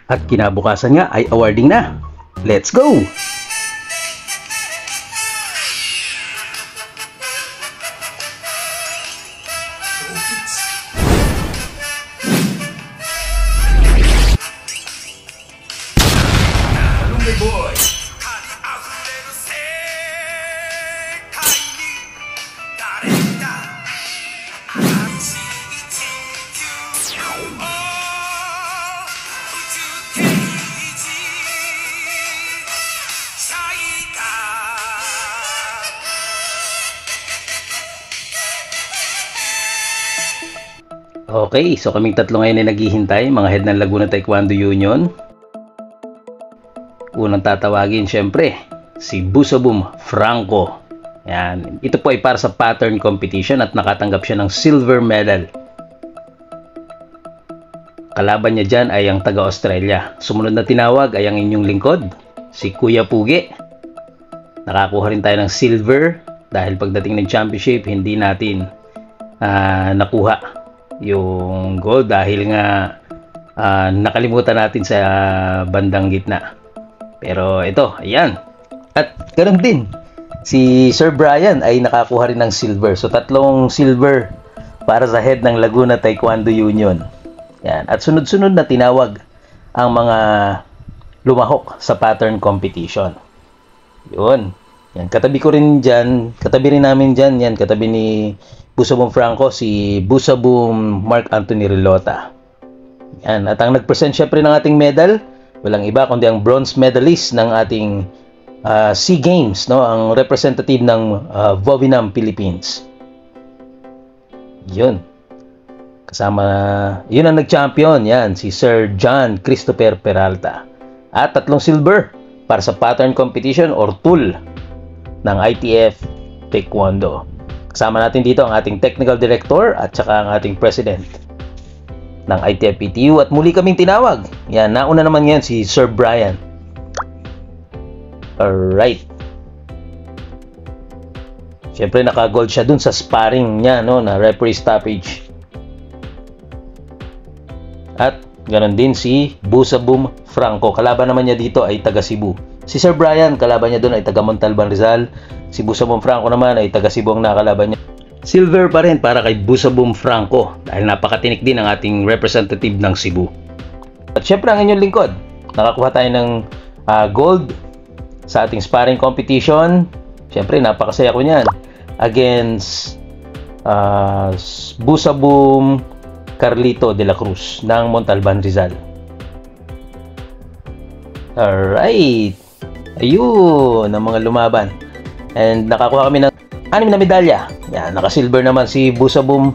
At kinabukasan nga ay awarding na. Let's go! Okay, so kaming tatlo ngayon ay naghihintay, mga head ng Laguna Taekwondo Union. Unang tatawagin syempre, si Busaboom Franco. Yan. Ito po ay para sa pattern competition at nakatanggap siya ng silver medal. Kalaban niya dyan ay ang taga-Australia. Sumunod na tinawag ay ang inyong lingkod, si Kuya Pugi. Nakakuha rin tayo ng silver dahil pagdating ng championship, hindi natin nakuha yung gold dahil nga nakalimutan natin sa bandang gitna. Pero ito, ayan. At ganoon din, si Sir Brian ay nakakuha rin ng silver. So tatlong silver para sa head ng Laguna Taekwondo Union. Yan. At sunod-sunod na tinawag ang mga lumahok sa pattern competition. Yun. Yan. Katabi ko rin dyan, katabi rin namin dyan, yan, katabi ni Busaboom Franco, si Busaboom Mark Anthony Relota. Yan. At ang nag-present syempre ng ating medal, walang iba kundi ang bronze medalist ng ating SEA Games, no? Ang representative ng Vovinam, Philippines. Yun. Kasama, yun ang nag-champion, yan, si Sir John Christopher Peralta. At tatlong silver para sa pattern competition or tool ng ITF Taekwondo. Kasama natin dito ang ating technical director at saka ang ating president ng ITF PTU. At muli kaming tinawag. Yan, nauna naman yan si Sir Brian. Alright. Siyempre naka-gold siya dun sa sparring niya, no, na referee stoppage. At ganon din si Busaboom Franco. Kalaban naman niya dito ay taga Cebu. Si Sir Brian, kalaban niya dun ay taga Montalban, Rizal. Si Busaboom Franco naman ay taga Cebu ang nakalaban niya. Silver pa rin para kay Busaboom Franco dahil napakatinik din ang ating representative ng Cebu. At syempre ang inyong lingkod, nakakuha tayo ng gold sa ating sparring competition. Syempre napakasaya ko niyan against Busaboom Carlito de la Cruz ng Montalban, Rizal. Alright, ayun ang mga lumaban. And nakakuha kami ng 6 na medalya. Yan, naka-silver naman si Busaboom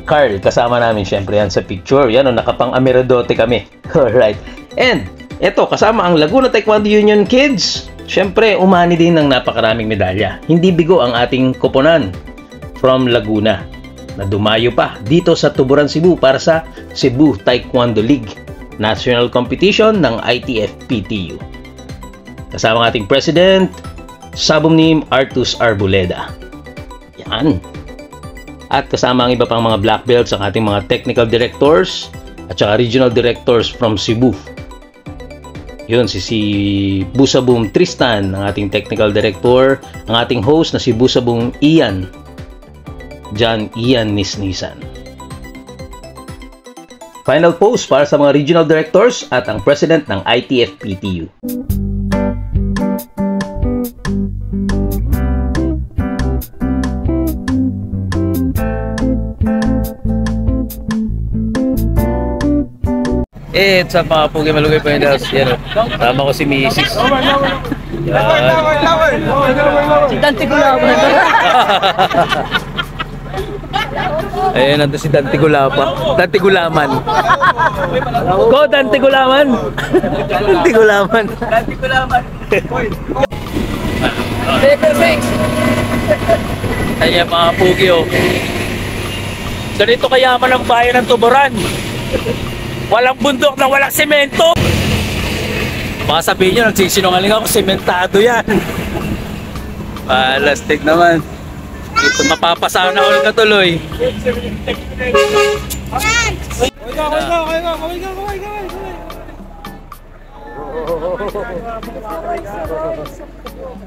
Carl. Kasama namin syempre yan sa picture. Yan, nakapang Amiradote kami. Alright. And, eto, kasama ang Laguna Taekwondo Union Kids. Syempre, umani din ng napakaraming medalya. Hindi bigo ang ating koponan from Laguna na dumayo pa dito sa Tuburan, Cebu para sa Cebu Taekwondo League National Competition ng ITF PTU. Kasama ang ating President, Sabumnim Artus Arboleda. Yan. At kasama ang iba pang mga black belts, ang ating mga technical directors at saka regional directors from Cebu. Yun, si Busaboom Tristan, ang ating technical director, ang ating host na si Busaboom Ian, John Ian Nisnisan. Final pose para sa mga regional directors at ang president ng ITF PTU. Sa mga pugi malugay pa yung house. Yan, tama ko si Mrs. Si Dante Gulaman. Ayan, nandun si Dante Gulapa. Dante Gulaman. Go, Dante Gulaman! Dante Gulaman. Dante Gulaman. Perfect. Ayan mga pugi, oh. Ganito kayaman ang bayan ng Tuburan. Walang bundok na walang semento. Baka sabihin nyo, nagsisinungaling ako, sementado yan. Palastig naman. Ito mapapasana ulit na tuloy.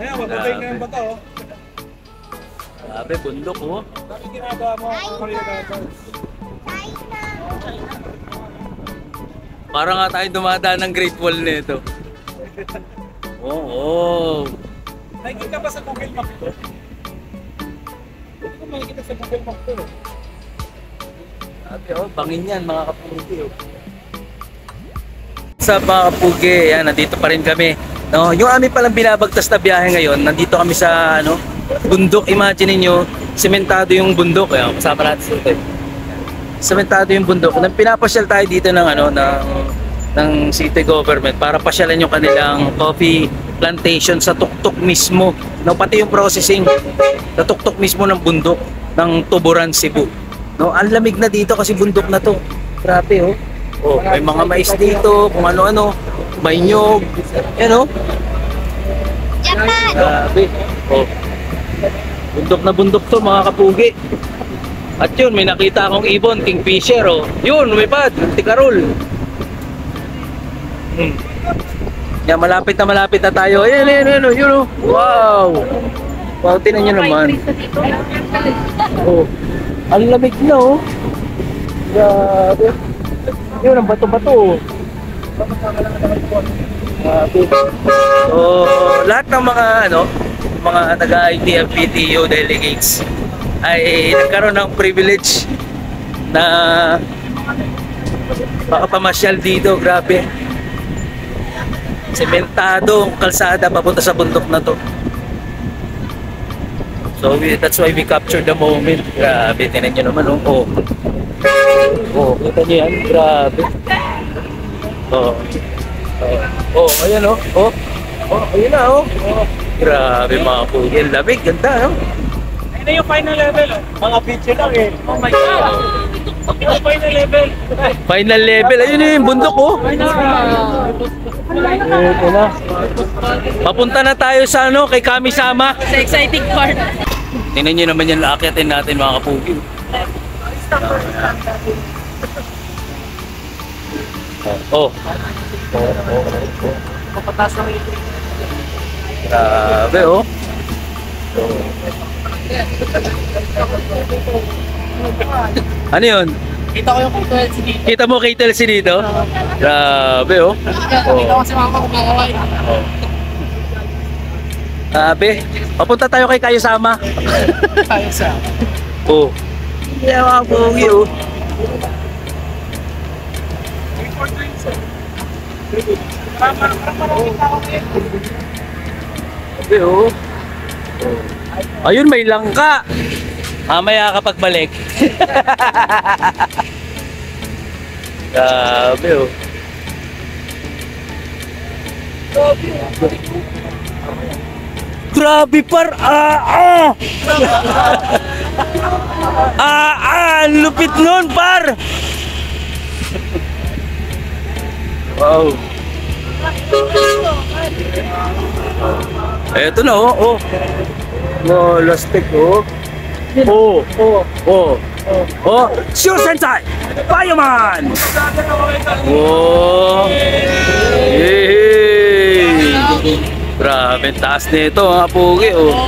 Ayan, matutay na yung bata, oh. Grabe, bundok, oh. Dami ginagawa mo, Parang nga tayo dumadaan ng Great Wall nito. Oo. nakikita ba sa Google Map ito? Hindi ko makikita sa Google Map ito. Grabe, oh. Bangin yan, mga kapugi, oh. Sa mga kapugi, yan, nandito pa rin kami. No, yung amin palang binabagtas na biyahe ngayon, nandito kami sa bundok. Imagine niyo, sementado yung bundok. Ayan, kasama natin sa sementado yung bundok. Nang pinapasyal tayo dito ng city government para pasyalan yung kanilang coffee plantation sa tuktok mismo. No, pati yung processing sa tuktok mismo ng bundok ng Tuburan, Cebu. No, ang lamig na dito kasi bundok na to. Grabe, oh. Oh, may mga mais dito, kung ano-ano, may nyog. Yan, oh. Grabe. Oh. Bundok na bundok to, mga kapugi. At yun, may nakita akong ibon, kingfisher, oh. Yun, lumipad, tikarol. Yan, malapit na tayo. Ayan, yun, oh. Wow. Wow, tinan nyo naman. Oh. Ang lamig na, oh. Grabe. Yun, ang bato-bato. So, lahat ng mga taga-ITF PTO delegates ay nagkaroon ng privilege na makapamasyal dito. Grabe. Sementado kalsada papunta sa bundok na to. So, that's why we captured the moment. Grabe, tinan nyo naman, oh. Oh, kita niyo yan, grabe. Oh. Ayan, oh. Oh, ayun na, oh. Grabe, mga pugi. Ang lamig, ganda, no? Ayun na yung final level, oh. Mga video lang, eh. Oh my God! Yung final level. Final level, ayun yung bundok, oh. Ayun na. Papunta na tayo sa kay Kami-sama. Sa exciting part. Tingnan nyo naman yan, laakyatin natin, mga kapugi. Oh. Papatas ng ito. Grabe, oh. Ano yun? Kita ko yung KTLC dito. Kita mo KTLC dito? Grabe, oh. Kita ko si mama kumakaway. Grabe. Papunta tayo kay Kayo-sama. Tayo sa. Oh. Yeah, mga pugi, oh. Grabe, oh. Ayun, may langka. Mamaya kapag balik. Grabe, oh. Grabe, par. Lupit nun, par. Wow. Eto na, oh. Oh, lastik, oh. Oh, Sure Sensei! Fireman! Oh! Yay! Grabe, taas nito, mga pugi, oh.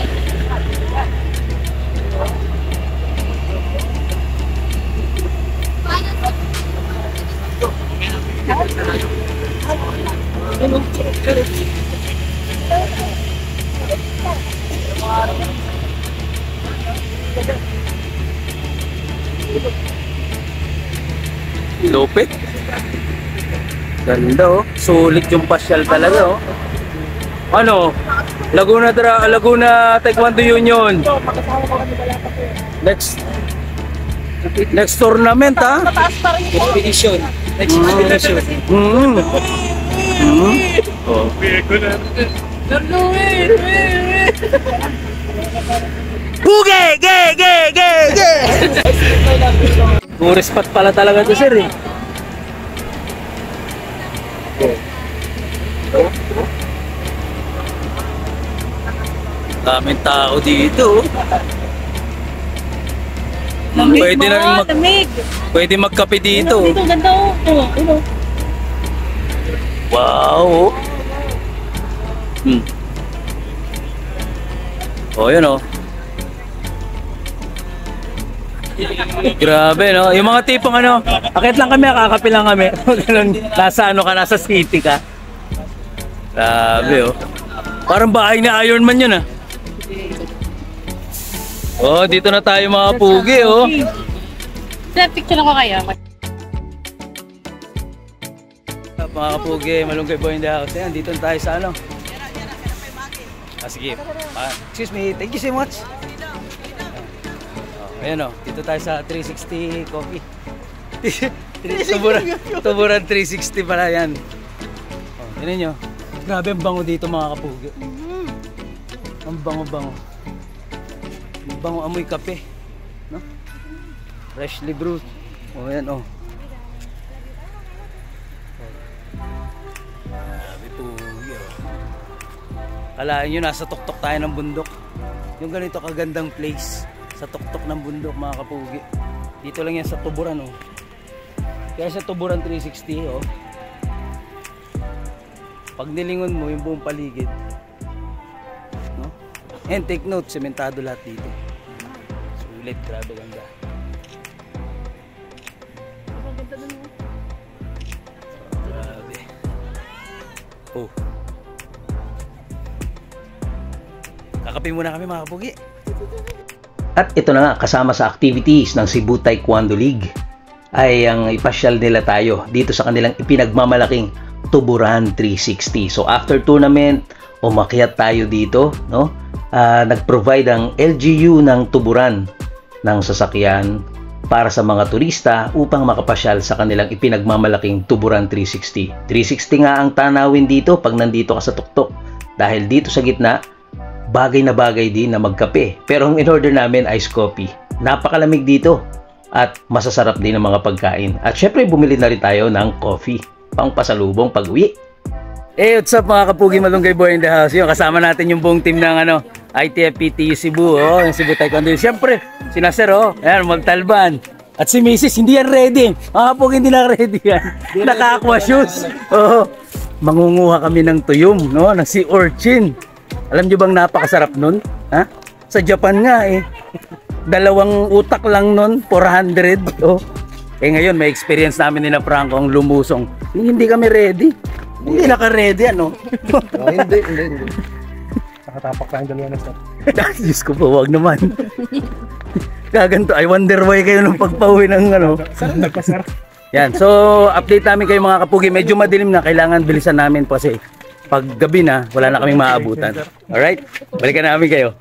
Lupit. Ganda, oh. Sulit yung pasyal talaga, oh. Ano? Laguna Taekwondo Union. Next tournament, ha? Mataas pa rin yung Competition. Next competition. Oh. Puge! Ge! Tourist spot pala talaga to, sir, eh. Daming tao dito. Pwede na rin pwede magkape dito. Dito, ganda, oh. Wow. Oh, yun oh. Grabe, no? Yung mga tipong ano, akit lang kami, kakapil lang kami. Ganun, nasa ano ka, nasa city ka. Grabe, oh. Parang bahay ni Iron Man yun, ah. Oh, dito na tayo mga pugi, oh. Sir, picture ako kayo. Mga kapugi, Malunggay Boy in the house. Ayan, dito na tayo sa ano. Sige. Excuse me, thank you so much. Ayan o, dito tayo sa 360 Coffee. Tuburan 360 pala yan. Tignan nyo. Grabe ang bango dito mga kapugi. Ang bango-bango. Ang bango amoy kape. No? Freshly brewed. O yan o. Grabe pugi o. Kalahin nyo, nasa tuktok tayo ng bundok. Yung ganito kagandang place. Sa tuktok ng bundok mga kapugi. Dito lang yan sa Tuburan oh. Kaya sa Tuburan 360 oh. Pag nilingon mo yung buong paligid, no? And take note, sementado lahat dito. Sulit, grabe ganda. Grabe. Oh. Kakapin muna kami mga kapugi. At ito na nga, kasama sa activities ng Cebu Taekwondo League ay ang ipasyal nila tayo dito sa kanilang ipinagmamalaking Tuburan 360. So after tournament, umakyat tayo dito, no? Nag-provide ang LGU ng Tuburan ng sasakyan para sa mga turista upang makapasyal sa kanilang ipinagmamalaking Tuburan 360. 360 nga ang tanawin dito pag nandito ka sa tuktok. Dahil dito sa gitna, bagay na bagay din na magkape. Pero ang in-order namin, ice coffee. Napakalamig dito at masasarap din ang mga pagkain. At syempre, bumili na rin tayo ng coffee pang pasalubong pag-uwi. Hey, what's up mga kapugi, Malunggay Boy in the house. Yung kasama natin yung buong team ng ano, ITFPTU Cebu, oh, yung Cebu Taekwondo. Syempre, sina Sir, oh, ayan, magtalban. At si Mrs. hindi yan ready. Mga kapugi, hindi na ready yan. Naka-aqua shoes. Oh, mangunguha kami ng tuyom, no, ng sea urchin. Alam nyo bang napakasarap nun? Ha? Sa Japan nga eh. 2 utak lang nun, 400. Oh. Eh ngayon may experience namin ni na Franco ang lumusong. Hindi kami ready. Hindi naka-ready ano. Hindi. Nakatapak tayong dalawa na stop. Diyos ko po, wag naman. Kaganto, I wonder why kayo nung pagpauwi ng ano. Saan nagpasar? Yan, so update namin kayo mga kapugi. Medyo madilim na, kailangan bilisan namin po kasi pag gabi na, wala na kaming maabutan. Alright? Balikan namin kayo.